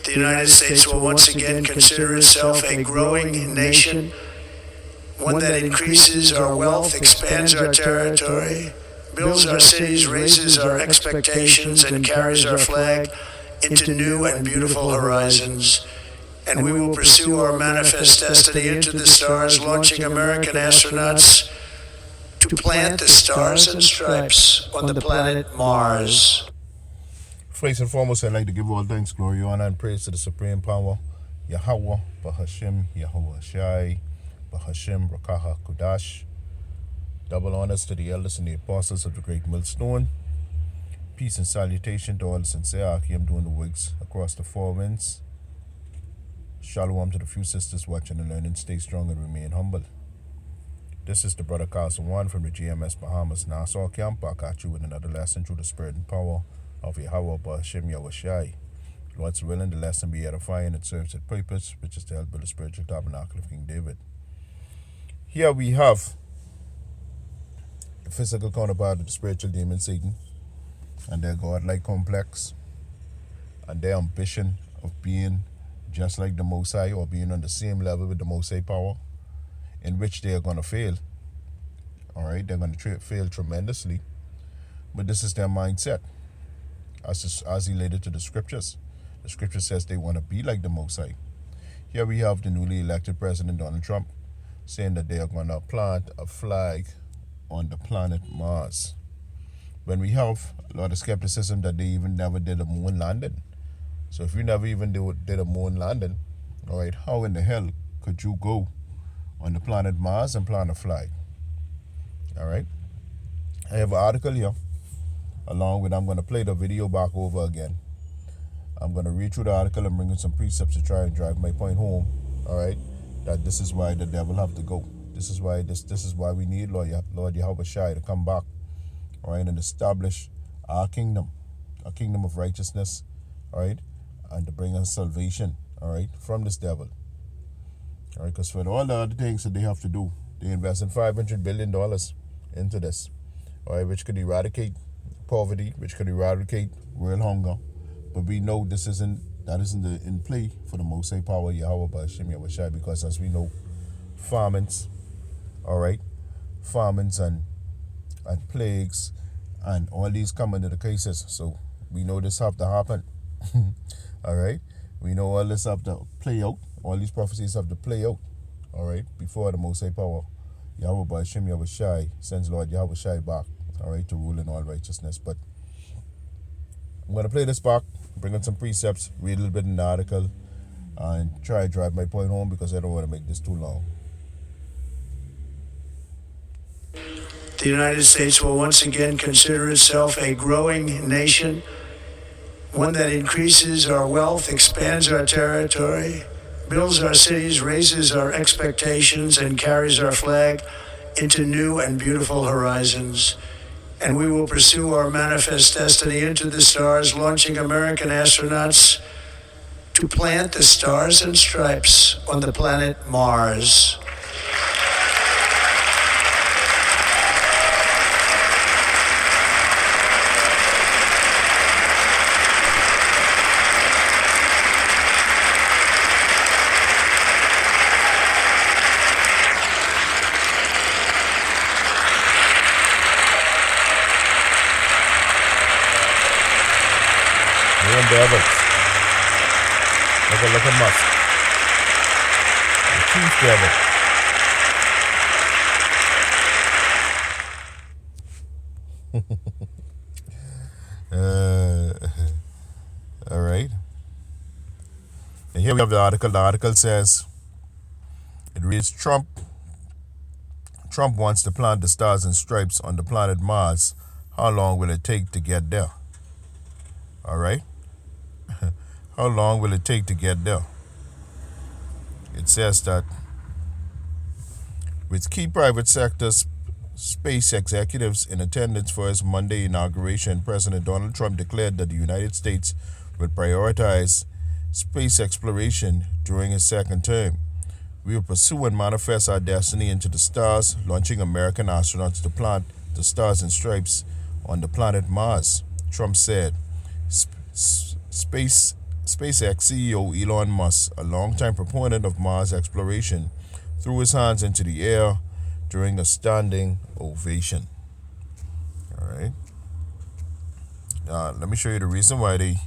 The United States will once again consider itself a growing nation, one that increases our wealth, expands our territory, builds our cities, raises our expectations, and carries our flag into new and beautiful horizons. And we will pursue our manifest destiny into the stars, launching American astronauts to plant the stars and stripes on the planet Mars. First and foremost, I'd like to give all thanks, glory, honor, and praise to the Supreme Power, Yahweh, Bahashim, Yahweh Shai, Bahashim, Rakaha, Kudash. Double honors to the elders and the apostles of the great millstone. Peace and salutation to all the sincere Akim doing the works across the four winds. Shalom to the few sisters watching and learning. Stay strong and remain humble. This is the brother Carson One from the GMS Bahamas Nassau camp. Back at you with another lesson through the spirit and power of Yahweh Bahashim Yahweh Shai. Lord's willing, the lesson be edifying. It serves its purpose, which is to help build the spiritual tabernacle of King David. Here we have the physical counterpart of the spiritual demon Satan and their godlike complex and their ambition of being just like the Most High, or being on the same level with the Most High power, in which they are going to fail. All right, they're going to fail tremendously, but this is their mindset as related to the scriptures. The scripture says they want to be like the Most High. Here we have the newly elected President Donald Trump saying that they are going to plant a flag on the planet Mars, when we have a lot of skepticism that they even never did a moon landing. So if you never even did a moon landing, all right, how in the hell could you go on the planet Mars and plant a flag? All right, I have an article here, along with, I'm going to play the video back over again. I'm going to read through the article and bring in some precepts to try and drive my point home, all right, that this is why the devil have to go. This is why this is why we need Lord Yahweh Shai to come back, all right, and establish our kingdom, a kingdom of righteousness, all right, and to bring us salvation, all right, from this devil. All right, because for all the other things that they have to do, they invest in $500 billion into this, all right, which could eradicate poverty, which could eradicate world hunger. But we know that isn't in play for the Most High power, Yahweh Ba'ashim Yahweh Shai, because as we know, famines, all right, famines and plagues and all these come into the cases. So we know this have to happen. All right, we know all this have to play out. All these prophecies have to play out, all right, before the Most High power, Yahweh Ba'ashim Yahweh Shai, sends Lord Yahweh Shai back, all right, to rule in all righteousness. But I'm going to play this back, bring in some precepts, read a little bit in the article, and try to drive my point home, because I don't want to make this too long. The United States will once again consider itself a growing nation, one that increases our wealth, expands our territory, builds our cities, raises our expectations, and carries our flag into new and beautiful horizons. And we will pursue our manifest destiny into the stars, launching American astronauts to plant the stars and stripes on the planet Mars. Devils. Look at Musk. The chief devil. All right. And here we have the article. The article says, it reads, Trump wants to plant the stars and stripes on the planet Mars. How long will it take to get there? All right. How long will it take to get there? It says that with key private sector space executives in attendance for his Monday inauguration, President Donald Trump declared that the United States would prioritize space exploration during his second term. We will pursue and manifest our destiny into the stars, launching American astronauts to plant the stars and stripes on the planet Mars, Trump said. SpaceX CEO Elon Musk, a longtime proponent of Mars exploration, threw his hands into the air during a standing ovation. All right. Let me show you the reason why they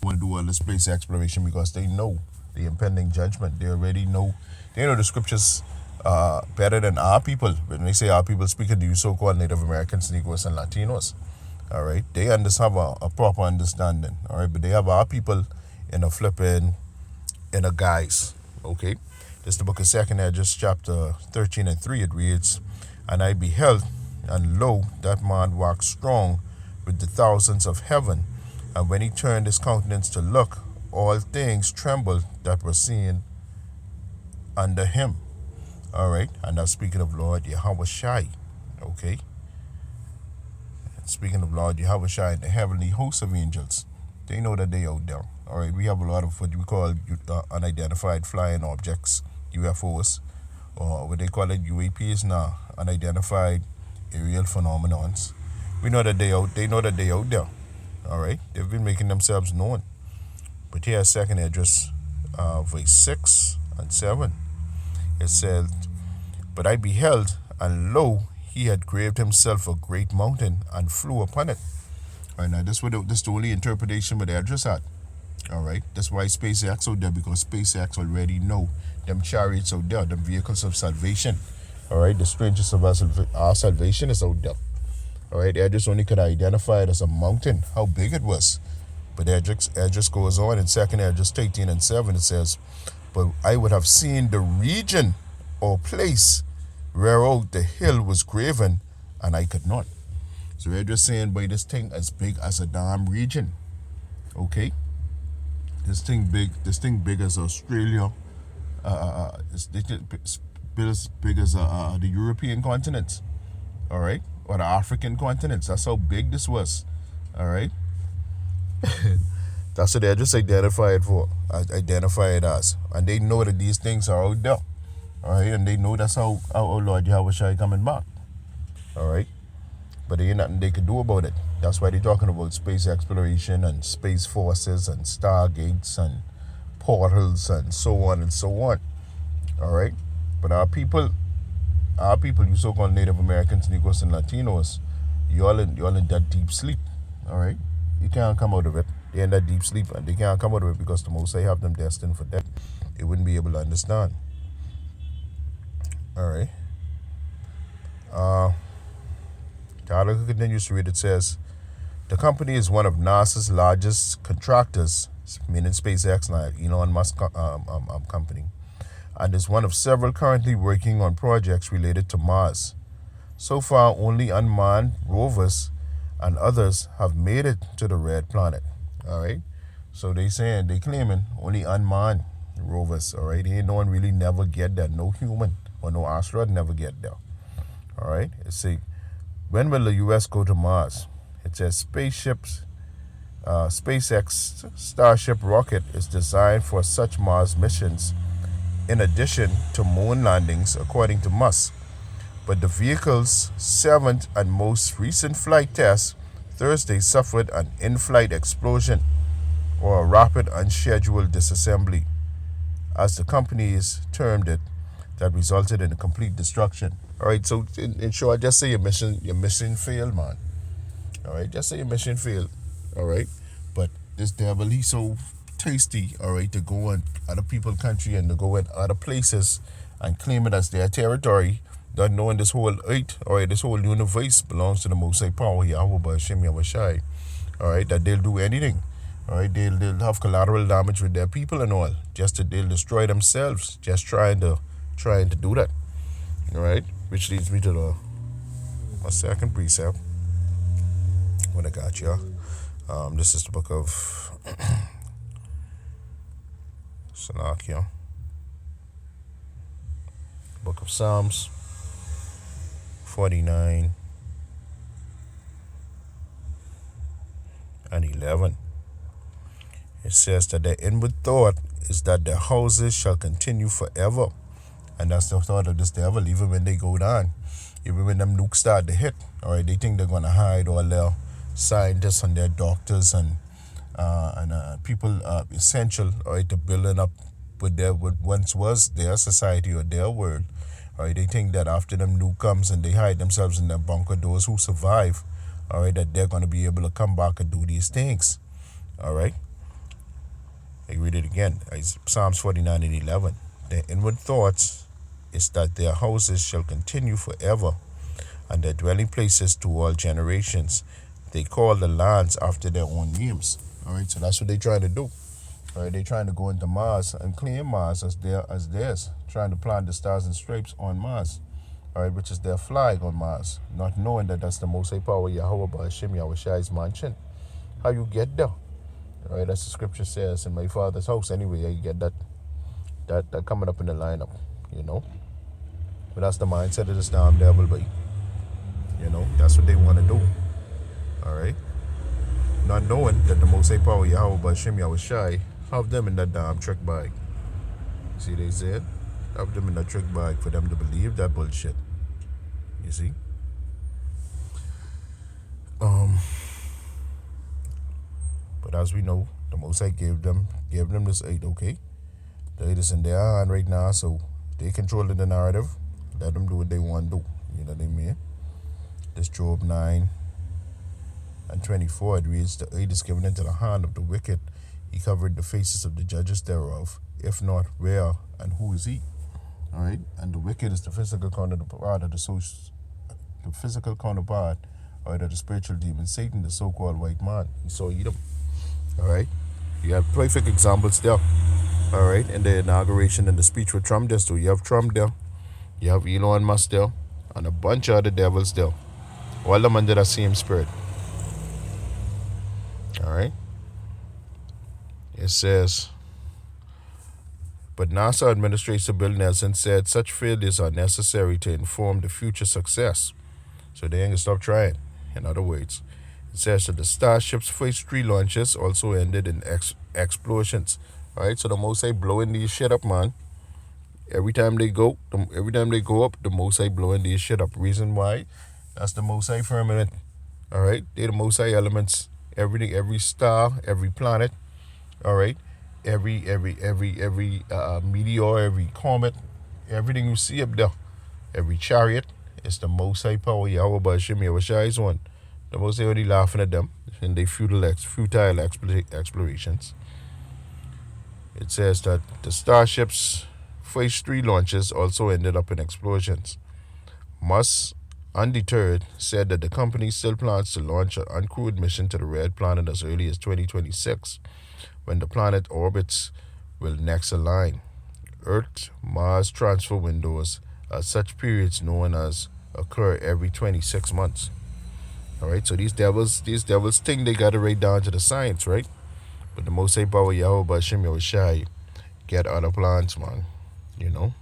want to do all the space exploration, because they know the impending judgment. They already know. They know the scriptures better than our people. When they say our people, speaking to you so-called Native Americans, Negroes, and Latinos. All right. They have a proper understanding. All right. But they have our people in a guise. Okay. This is the book of 2nd Ezra, chapter 13 and 3. It reads, "And I beheld, and lo, that man waxed strong with the thousands of heaven. And when he turned his countenance to look, all things trembled that were seen under him." All right. And that's speaking of Lord Yahweh Shai. Okay. Speaking of Lord Yahweh Shai, the heavenly host of angels, they know that they out there. All right. We have a lot of what we call unidentified flying objects, UFOs, or what they call it UAPs now, unidentified aerial phenomenons. We know that they know that they out there. All right. They've been making themselves known. But here, 2nd Ezra, verse 6 and 7, it says, "But I beheld, and lo, he had graved himself a great mountain and flew upon it." All right, now this is the only interpretation with Edris had. All right, that's why SpaceX out there, because SpaceX already know them chariots out there, them vehicles of salvation. All right, the strangers of our salvation is out there. All right, Edris only could identify it as a mountain, how big it was. But Edris goes on in 2nd Ezra 18 and 7, it says, "But I would have seen the region or place whereof the hill was graven, and I could not." So Edris saying, boy, this thing as big as a damn region. Okay? This thing big as Australia. It's as big as the European continents. All right? Or the African continents. That's how big this was. All right? That's what they just identify it as. And they know that these things are out there. All right? And they know that's how our Lord Yahweh Shai coming back. All right? But there ain't nothing they could do about it. That's why they're talking about space exploration and space forces and stargates and portals and so on and so on. All right? But our people, you so-called Native Americans, Negroes, and Latinos, you're in that deep sleep. All right? You can't come out of it. They're in that deep sleep, and they can't come out of it because the Most High have them destined for death. They wouldn't be able to understand. All right? The article continues to read. It says, "The company is one of NASA's largest contractors," meaning SpaceX, like Elon Musk company, "and is one of several currently working on projects related to Mars. So far, only unmanned rovers and others have made it to the red planet." All right? So they claiming only unmanned rovers. All right? Ain't no one really never get there. No human or no asteroid never get there. All right? It say, "When will the U.S. go to Mars?" It says SpaceX Starship rocket is designed for such Mars missions in addition to moon landings, according to Musk. But the vehicle's 7th and most recent flight test Thursday suffered an in-flight explosion, or a rapid unscheduled disassembly, as the companies termed it, that resulted in a complete destruction. All right, so in short, just say your mission failed, man. All right, just say your mission failed. All right, but this devil, he's so tasty, all right, to go in other people's country and to go in other places and claim it as their territory, not knowing this whole earth, all right, this whole universe belongs to the Most High Power, Yahweh B'Hashem Yahweh Shai. All right, that they'll do anything. All right, they'll have collateral damage with their people and all, just that they'll destroy themselves, just trying to do that. All right, which leads me to my second precept. What I got, y'all. This is the book of Salakia, book of Psalms 49 and 11. It says that their inward thought is that their houses shall continue forever. And that's the thought of this devil, even when they go down, even when them nukes start to hit. All right, they think they're going to hide all their scientists and their doctors and and people essential, all right, to building up with what once was their society or their world. All right, they think that after them new comes and they hide themselves in their bunker, those who survive, all right, that they're going to be able to come back and do these things. All right, I read it again. It's Psalms 49 and 11. Their inward thoughts is that their houses shall continue forever, and their dwelling places to all generations. They call the lands after their own names. All right, so that's what they're trying to do. All right, they're trying to go into Mars and claim Mars as theirs, trying to plant the stars and stripes on Mars. All right, which is their flag on Mars, not knowing that that's the Most High Power Yahweh Ba'Hashem Yahweh Shai's mansion. How you get there? All right, as the scripture says, in my father's house. Anyway, you get that coming up in the lineup, you know. But that's the mindset of this damn devil, but you know, that's what they want to do. All right, not knowing that the Most High Power Yahweh Ba'Hashem Yahweh Shai have them in that damn trick bag. See, they said, have them in that trick bag for them to believe that bullshit. You see? But as we know, the Most High gave them this aid, okay? The aid is in their hand right now, so they controlling the narrative. Let them do what they want to do. You know what I mean? This Job 9 and 24, it reads, the aid is given into the hand of the wicked. He covered the faces of the judges thereof. If not, where and who is he? All right, and the wicked is the physical counterpart of the physical counterpart, or the spiritual demon Satan, the so-called white man. You saw Edom. All right, you have perfect examples there. All right, in the inauguration and the speech with Trump there, so you have Trump there, you have Elon Musk there, and a bunch of other devils there. All them under the same spirit. All right. It says, but NASA Administrator Bill Nelson said such failures are necessary to inform the future success. So they ain't gonna stop trying. In other words, it says that the Starship's first 3 launches also ended in explosions. All right, so the Most High blowing these shit up, man. Every time they go up, the Most High blowing these shit up. Reason why? That's the Most High firmament. All right, they're the Most High elements. Everything, every star, every planet. All right, every meteor, every comet, everything you see up there, every chariot, is the Most High Power Yahweh Ba'Hashem Yahweh Shai's one. The Most High only laughing at them in their futile explorations. It says that the Starship's first 3 launches also ended up in explosions. Musk, undeterred, said that the company still plans to launch an uncrewed mission to the Red Planet as early as 2026. When the planet orbits will next align. Earth-Mars transfer windows are such periods known as occur every 26 months. All right, so these devils think they got it right down to the science, right? But the Most High Power Yahweh Ba'Hashem Yahweh Shai get other plans, man. You know,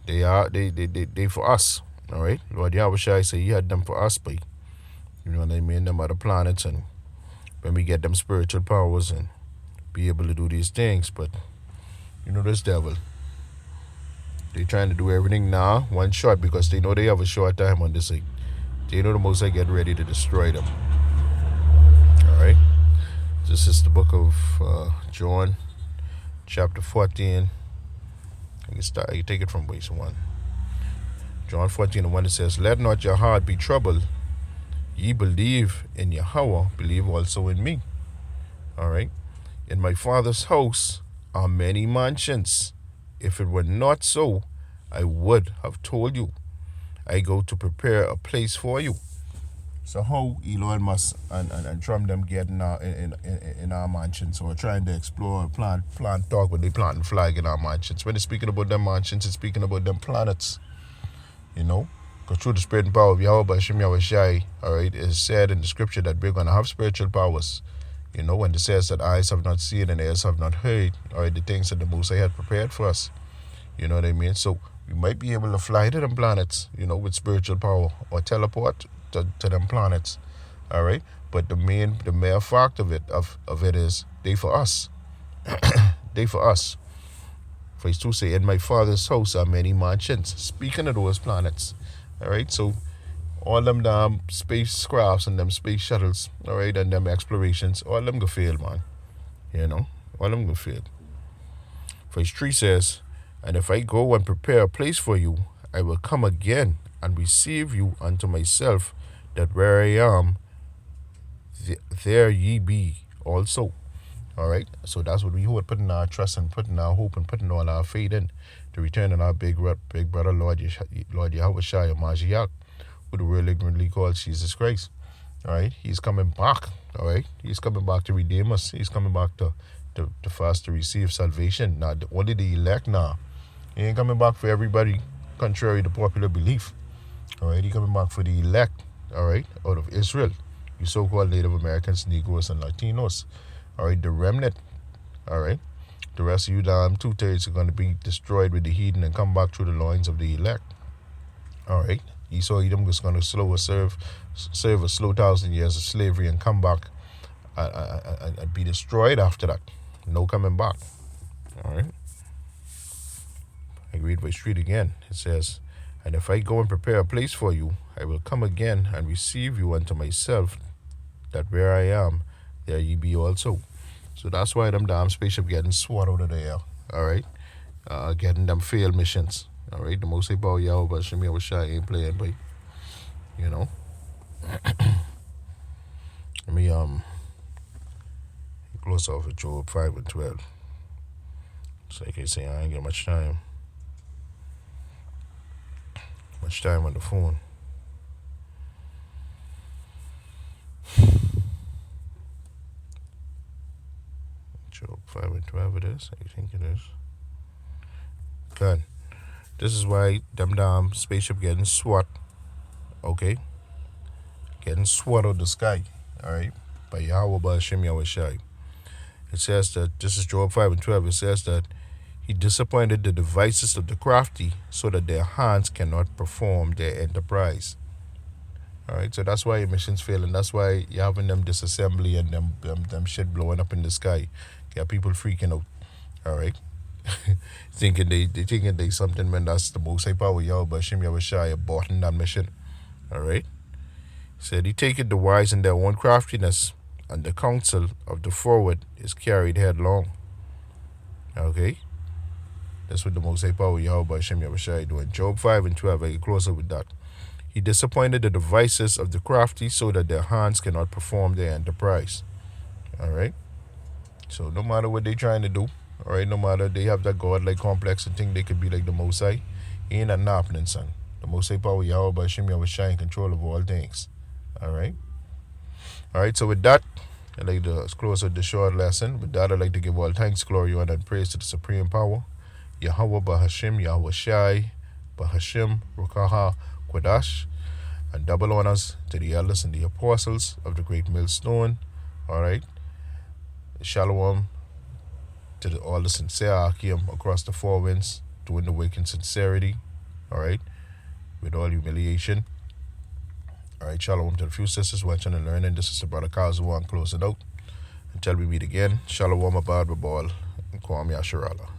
they for us. All right, Lord Yahweh Shai say He had them for us, but you know what I mean, them other planets, and when we get them spiritual powers and be able to do these things. But you know, this devil, they trying to do everything now, one shot, because they know they have a short time on this thing. They know the Most High get ready to destroy them. All right, this is the book of John, chapter 14. You take it from verse 1. John 14:1, it says, let not your heart be troubled. Ye believe in Yahweh, believe also in me. All right. In my Father's house are many mansions. If it were not so, I would have told you. I go to prepare a place for you. So how Elon Musk and Trump them get in our mansions, or trying to explore and plant talk when they planting flag in our mansions. When they're speaking about them mansions, it's speaking about them planets. You know? Because through the spirit and power of Yahweh Ba'Hashem Yahweh Shai, all right, it is said in the scripture that we're going to have spiritual powers. You know, when it says that eyes have not seen and ears have not heard, all right, the things that the Most High had prepared for us. You know what I mean? So we might be able to fly to them planets, you know, with spiritual power, or teleport to them planets. All right? But the mere fact of it is they for us. They for us. Verse 2 say, in my Father's house are many mansions. Speaking of those planets. All right, so all them damn spacecrafts and them space shuttles, all right, and them explorations, all them go fail, man. You know, all them go fail. Verse 3 says, and if I go and prepare a place for you, I will come again and receive you unto myself, that where I am, there ye be also. All right, so that's what we would putting our trust and putting our hope and putting all our faith in, to return in our big brother Lord Yahweh Shai Mashiach, who the world ignorantly calls Jesus Christ. All right, he's coming back. All right, he's coming back to redeem us. He's coming back to fast to receive salvation. Now, only the elect now. He ain't coming back for everybody, contrary to popular belief. All right, he coming back for the elect. All right, out of Israel, you so-called Native Americans, Negroes, and Latinos. All right, the remnant. All right, the rest of you damn 2/3 are going to be destroyed with the heathen and come back through the loins of the elect. All right, Esau Edom was going to serve a slow 1,000 years of slavery and come back and be destroyed after that. No coming back. All right. I read verse 3 again. It says, and if I go and prepare a place for you, I will come again and receive you unto myself, that where I am, there ye be also. So that's why them damn spaceship getting swat out of the air. All right. Getting them failed missions. All right. The most about y'all, but Shemi was shy ain't playing, but you know. Let me close off with Job 5 and 12. So like I say, I ain't got much time. Much time on the phone. Job 5 and 12 it is. I think it is. Good. This is why them damn spaceship getting swat. Okay? Getting swat out of the sky. Alright? By Yahweh Ba'Shem Yahweh Shai. It says that, this is Job 5 and 12, it says that he disappointed the devices of the crafty so that their hands cannot perform their enterprise. All right, so that's why your missions fail, and that's why you're having them disassembly and them shit blowing up in the sky. Got people freaking out. All right, thinking they something, man. That's the most high power Yahweh Ba'Shem Yahweh Shai aborting that mission. All right, said he taketh the wise in their own craftiness, and the counsel of the forward is carried headlong. Okay. That's what the Most High Power Yahweh Ba'Shem Yahweh Shai doing. Job 5 and 12, I get closer with that. He disappointed the devices of the crafty so that their hands cannot perform their enterprise. All right? So no matter what they trying to do, all right, no matter they have that God-like complex and think they could be like the Most High, ain't that happening, son. The Most High Power Yahweh Ba'Shem Yahweh Shai in control of all things. All right? All right, so with that, I'd like to close with the short lesson. With that, I'd like to give all thanks, glory, honor, and praise to the Supreme Power, Yahweh Bahashim, Yahweh Shai, Bahashim, Rukaha, Quadash, and double honors to the elders and the apostles of the great millstone. All right. Shalom to all the sincere Akim across the four winds, doing the work in sincerity. All right. With all humiliation. All right. Shalom to the few sisters watching and learning. This is the brother Kazuan closing out. Until we meet again. Shalom abad babal and Ban-Yasharahla.